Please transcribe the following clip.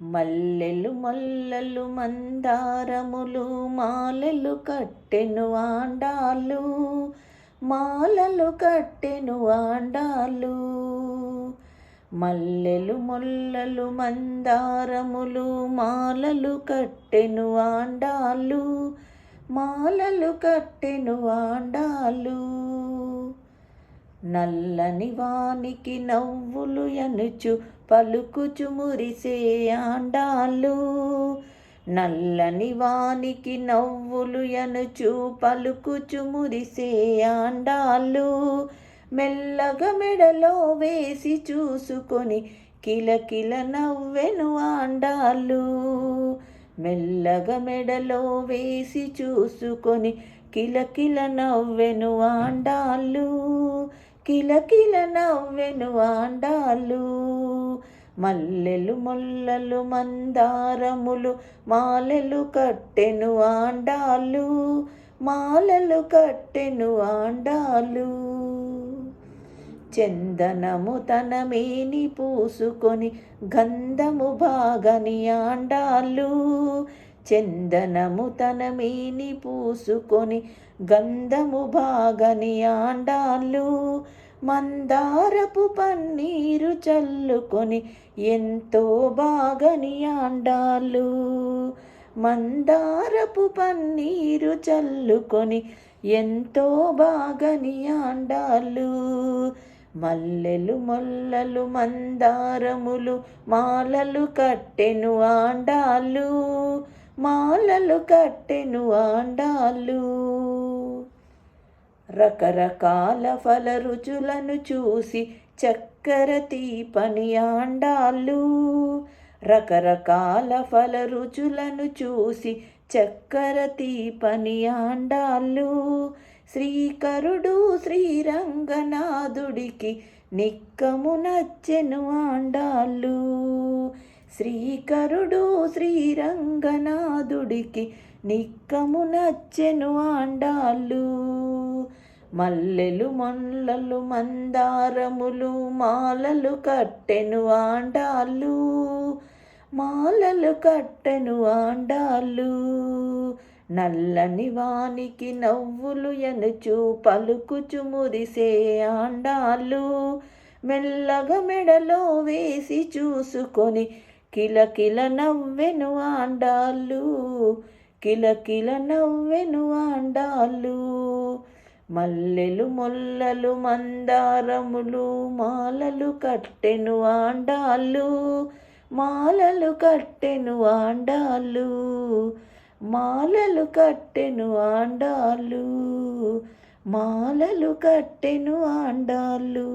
మల్లెలు మొల్లలు మందారములు మాలలు కట్టెను ఆండాలు, మాలలు కట్టెను ఆండాలు. మల్లెలు మొల్లలు మందారములు మాలలు కట్టెను ఆండాలు, మాలలు కట్టెను ఆండాలు. నల్లని వానికి నవ్వులు ఎనుచు పలుకుచు మురిసే ఆండాలు, నల్లని వానికి నవ్వులు ఎనుచు పలుకుచు మురిసే ఆండాలు. మెల్లగా మెడలో వేసి చూసుకొని కిలకిల నవ్వెను ఆండాలు, మెల్లగా మెడలో వేసి చూసుకొని కిలకిల నవ్వెను ఆండాలు, కిలకిల నవ్వెను ఆండాలు. మల్లెలు మొల్లలు మందారములు మాలలు కట్టెను ఆండాలు, మాలలు కట్టెను ఆండాలు. చందనము తన మేని పూసుకొని గంధము బాగని ఆండాలు, చందనము తన మేని పూసుకొని గంధము బాగని ఆండాలు. మందారపు పన్నీరు చల్లుకొని ఎంతో బాగని ఆండాలు, మందారపు పన్నీరు చల్లుకొని ఎంతో బాగని ఆండాలు. మల్లెలు మొల్లలు మందారములు మాలలు కట్టెను ఆండాలు, మాలలు కట్టెను ఆండాలు. రకరకాల ఫల రుచులను చూసి చక్కెర తీపని ఆండాలు, రకరకాల ఫల రుచులను చూసి చక్కెర తీపని ఆండాలు. శ్రీకరుడు శ్రీరంగనాథుడికి నిక్కము నచ్చెను ఆండాలు, శ్రీకరుడు శ్రీరంగనాథుడికి నిక్కము నచ్చెను ఆండాలు. మల్లెలు మొల్లలు మందారములు మాలలు కట్టెను ఆండాలు, మాలలు కట్టెను ఆండాలు. నల్లని వానికి నవ్వులు ఎనుచు పలుకుచు మురిసే ఆండాలు, మెల్లగా మెడలో వేసి చూసుకొని కిలకిల నవ్వెను ఆండాలు, కిలకిల నవ్వెను ఆండాలు. మల్లెలు మొల్లలు మందారములు మాలలు కట్టెను ఆండాలు, మాలలు కట్టెను ఆండాలు, మాలలు కట్టెను ఆండాలు, మాలలు కట్టెను ఆండాలు.